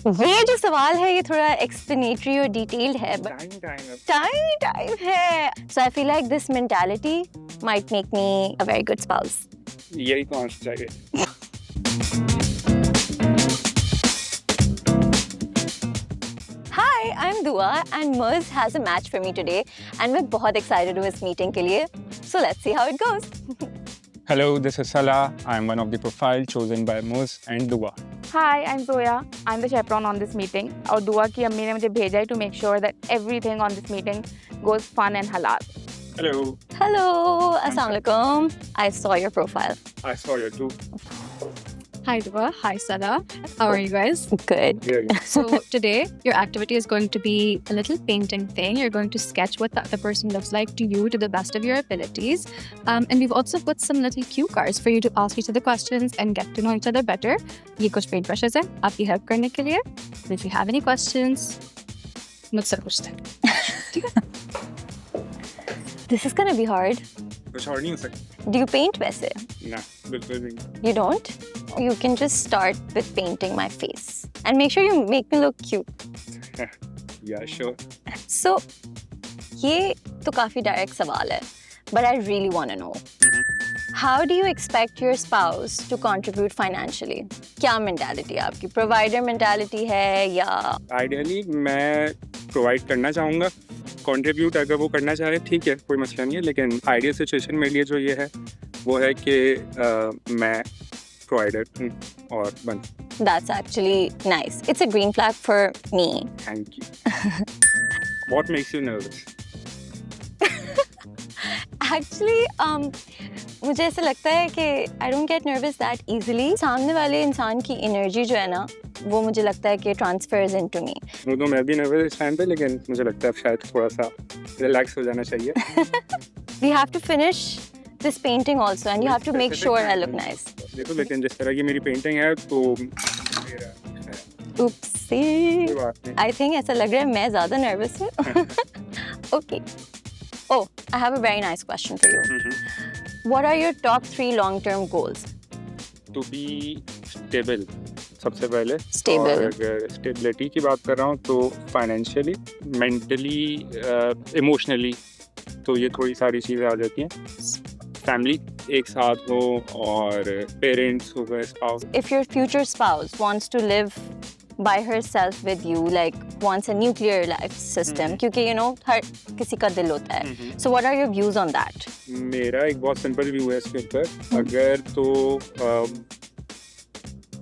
ये जो सवाल है ये थोड़ा एक्सप्लेनेटरी और डिटेल्ड है, but टाइम है. So I feel like this mentality might make me a very good spouse. यही तो आंसर चाहिए. Hi, I'm Dua and Muz has a match for me today and मैं बहुत excited हूँ इस meeting के लिए. So let's see how it goes. Hello, this is Salah. I'm one of the profile chosen by Muz and Dua. Hi, I'm Zoya. I'm the chaperone on this meeting. और दुआ की अम्मी ने मुझे भेजा है to make sure that everything on this meeting goes fun and halal. Hello. Hello, Assalamualaikum. I saw your profile. I saw you too. Hi Dua, hi Salah. How are you guys? Good. Yeah. So today your activity is going to be a little painting thing. You're going to sketch what the other person looks like to you to the best of your abilities. And we've also put some little cue cards for you to ask each other questions and get to know each other better. ये कुछ paint brushes हैं आपकी help करने के लिए. And if you have any questions, मुझसे पूछते. This is gonna be hard. कुछ और नहीं हो सकता. Do you paint वैसे? ना, बिल्कुल नहीं. You don't? You can just start with painting my face and make sure you make me look cute. Yeah, sure. So, ये तो काफी direct सवाल है, but I really want to know. How do you expect your spouse to contribute financially? क्या mentality है आपकी? Provider mentality है या? Ideally मैं provide करना चाहूँगा. Contribute अगर वो करना चाहे ठीक है, कोई मसला नहीं है. लेकिन ideal situation मेरे लिए जो ये है, वो है कि मैं provider हूँ और बन. That's actually nice. It's a green flag for me. Thank you. What makes you nervous? Actually, मुझे ऐसा लगता है कि I don't get nervous that easily. सामने वाले इंसान की energy जो है ना, वो मुझे लगता है कि transfers into me. वो तो मैं भी nervous इस टाइम पे, लेकिन मुझे लगता है शायद थोड़ा सा relax हो जाना चाहिए. We have to finish this painting also and you have to make sure I look nice. देखो, लेकिन जिस तरह की मेरी पेंटिंग है तो मेरा है. Oopsie. कोई बात नहीं. I think ऐसा लग रहा है मैं ज़्यादा nervous हूँ. Okay. Oh, I have a very nice question for you. What are your top 3 long-term goals? To be stable सबसे पहले. Stable. और अगर स्टेबिलिटी की बात कर रहा हूँ तो फाइनेंशियली, मेंटली, इमोशनली, तो ये थोड़ी सारी चीज़ें आ जाती हैं. फैमिली एक साथ हो और पेरेंट्स हो गए, spouse. If your future spouse wants to live by herself with you, like wants a nuclear life system, क्योंकि you know हर किसी का दिल होता है. So what are your views on that? मेरा एक बहुत सिंपल व्यू है इसके ऊपर. अगर तो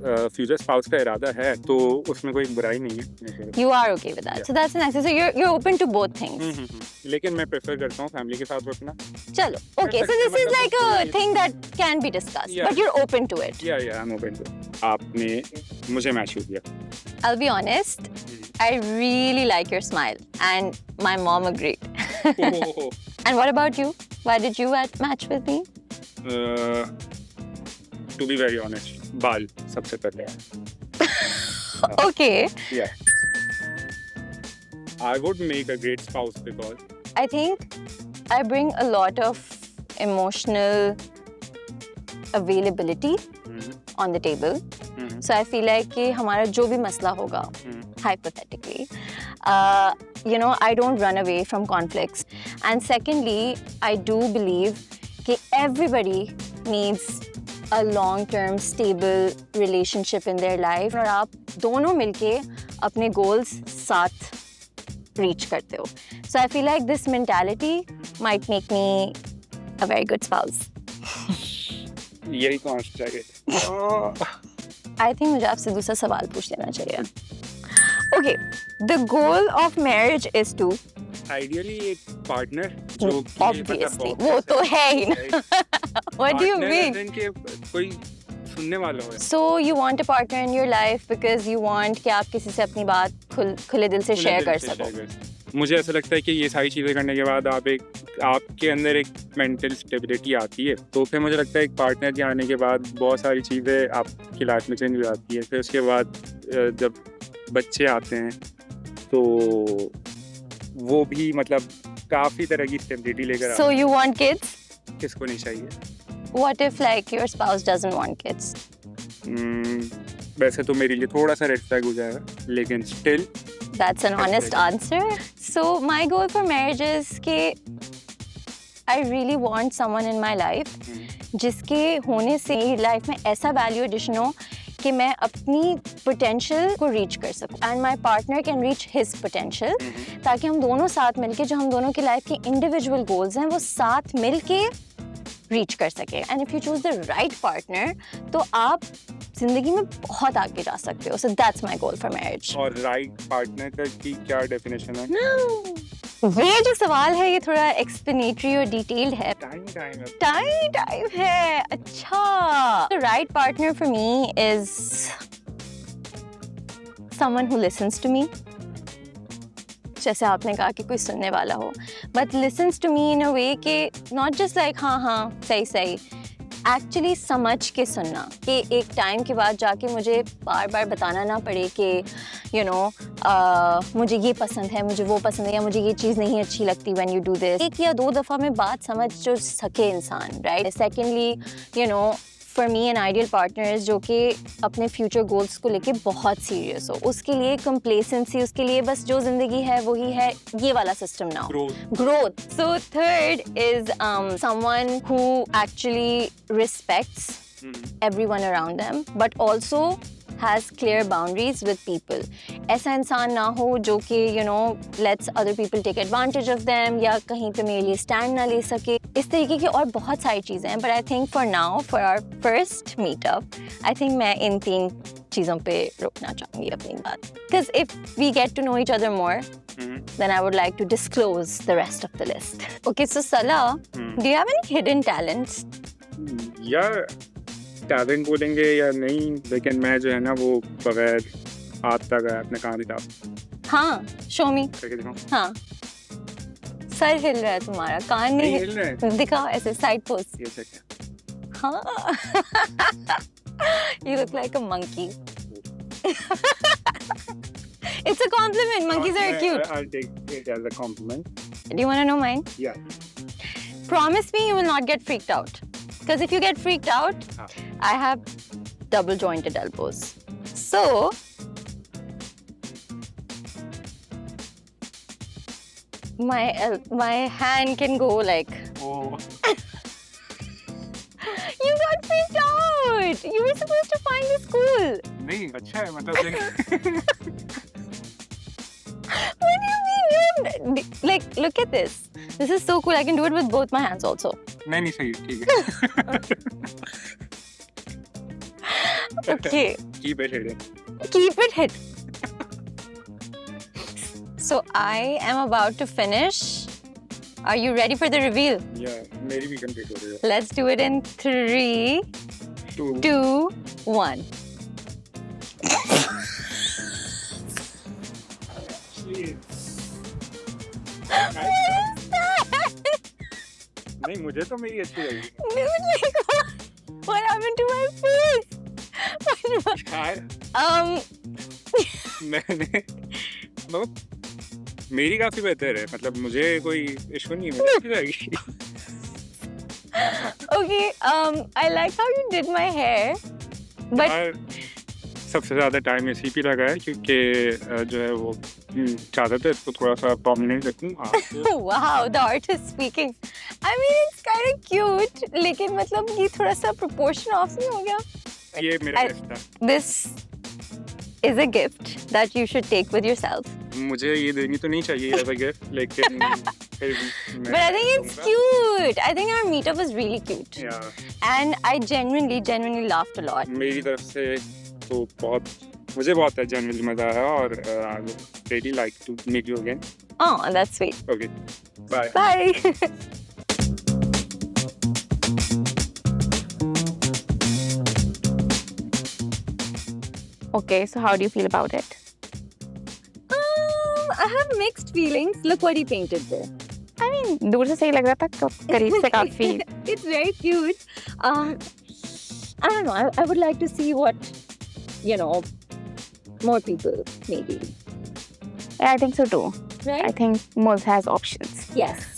फ्यूचर स्पाउस का इरादा है तो उसमें कोई बुराई नहीं है. You are okay with that. So that's nice. So you're open to both things. लेकिन मैं प्रेफर करता हूँ फैमिली के साथ रखना. चलो. Okay. So this is like a thing that can be discussed, Yeah. but you're open to it. Yeah, I'm open to it. आपने मुझे मैच किया. I'll be honest. I really like your smile, and my mom agreed. And what about you? Why did you match with me? To be very honest, बाल सबसे पहले. Okay. Yeah. I would make a great spouse because I think I bring a lot of emotional availability on the table. So I feel like कि हमारा जो भी मसला होगा, hypothetically, you know, I don't run away from conflicts. And secondly, I do believe कि everybody needs a long-term stable relationship in their life. और आप दोनों मिलके अपने goals साथ reach करते हो. So I feel like this mentality might make me a very good spouse. यही तो आंसर चाहिए. I think मुझे आपसे दूसरा सवाल पूछ लेना चाहिए. Okay, the goal of marriage is to Ideally एक partner जो कि obviously वो तो है ही ना. What do you mean? के कोई सुनने वाला हो. So you want a partner in your life because you want कि आप किसी से अपनी बात खुले दिल से share कर सको. मुझे ऐसा लगता है कि ये सारी चीज़ें करने के बाद आपके अंदर एक मेंटल स्टेबिलिटी आती है. तो फिर मुझे लगता है एक पार्टनर के आने के बाद बहुत सारी चीज़ें आपकी लाइफ में चेंज हो जाती है. फिर उसके बाद जब बच्चे आते हैं तो वो भी मतलब काफ़ी तरह की स्टेबिलिटी लेकर आते So you want kids? हैं. किसको नहीं चाहिए. What if like your spouse doesn't want kids? वैसे तो मेरे लिए थोड़ा सा रेड फ्लैग हो जाएगा, लेकिन still That's an honest answer. So my goal for marriage is कि I really want someone in my life जिसके होने से लाइफ में ऐसा वैल्यू एडिशन हो कि मैं अपनी पोटेंशियल को रीच कर सकूं and my partner can reach his potential, ताकि हम दोनों साथ मिलके जो हम दोनों की लाइफ के इंडिविजुअल गोल्स हैं वो साथ मिलके रीच कर सके. And if you choose the right partner तो आप जिंदगी में बहुत आगे जा सकते हो. So that's my goal for marriage. और राइट पार्टनर का की क्या डेफिनेशन है? ये जो सवाल है ये थोड़ा एक्सप्लेनेटरी और डिटेल्ड है. टाइम है. अच्छा, the right partner for me is someone who listens to me. जैसे आपने कहा कि कोई सुनने वाला हो, but listens to me in a way कि not just like हाँ सही एक्चुअली समझ के सुनना, कि एक टाइम के बाद जाके मुझे बार बार बताना ना पड़े कि you know मुझे ये पसंद है, मुझे वो पसंद है, या मुझे ये चीज़ नहीं अच्छी लगती when you do this. एक या दो दफ़ा में बात समझ जो सके इंसान, right? Secondly, you know, for me an ideal partner is जो कि अपने फ्यूचर गोल्स को लेके बहुत सीरियस हो. उसके लिए complacency, उसके लिए बस जो ज़िंदगी है वही है, ये वाला सिस्टम ना हो. Growth. So third is someone who actually respects everyone around them, but also has clear boundaries with people. ऐसा इंसान ना हो जो कि you know lets other people take advantage of them या कहीं पे मेरे लिए stand ना ले सके. इस तरीके की और बहुत सारी चीज़ें हैं, but I think for now, for our first meetup, I think मैं इन 3 चीज़ों पे रोकना चाहूँगी अपनी बात. Because if we get to know each other more, then I would like to disclose the rest of the list. Okay, so Salah, do you have any hidden talents? यार talent बोलेंगे या नहीं, लेकिन मैं जो है ना वो बगैर हाथ तक अपने काम दिखा. हाँ, show me. करके दिखाऊं? हाँ. सर हिल रहा है तुम्हारा, कान नहीं हिल रहा है. दिखाओ ऐसे साइड पोज. ये चेक. हाँ. You look like a monkey. It's a compliment. Monkeys are cute. I'll take it as a compliment. Do you want to know mine? Yeah. Promise me you will not get freaked out. Because if you get freaked out, I have double jointed elbows. So, my hand can go like. Oh. You got freaked out. You were supposed to find this cool. नहीं, अच्छा है मतलब. What do you mean? Like, look at this. This is so cool. I can do it with both my hands also. नहीं सही, ठीक है. Okay. Keep it hidden. Keep it hidden. So I am about to finish. Are you ready for the reveal? Yeah, मेरी भी complete हो रही है. Let's do it in 3, 2, 1. नहीं, मुझे तो मेरी अच्छी लगी. What happened to my face? मैंने मतलब मेरी काफी बेहतर है, मतलब मुझे कोई इशू नहीं है, मेरी अच्छी लगी. Okay, I like how you did my hair, but सबसे ज़्यादा टाइम इसी पे लगा है क्योंकि जो है वो चाहते थे इसको थोड़ा सा प्रोमिनेंट रखूं. Wow, the artist speaking. I mean, it's kind of cute, लेकिन मतलब ये थोड़ा सा proportion off नहीं हो गया? ये मेरा गिफ्ट था. This is a gift that you should take with yourself. मुझे ये देनी तो नहीं चाहिए as a gift, लेकिन फिर भी But I think it's cute. I think our meetup was really cute. Yeah. And I genuinely laughed a lot. मेरी तरफ से तो मुझे बहुत genuinely मजा आया और I would really like to meet you again. Oh, that's sweet. Okay. Bye. Bye. Okay, so how do you feel about it? I have mixed feelings. Look what he painted there. I mean, दूर से सही लग रहा था, तो करीब से काफी. It's very cute. I don't know. I would like to see what, you know, more people maybe. I think so too. Right? I think Moz has options. Yes.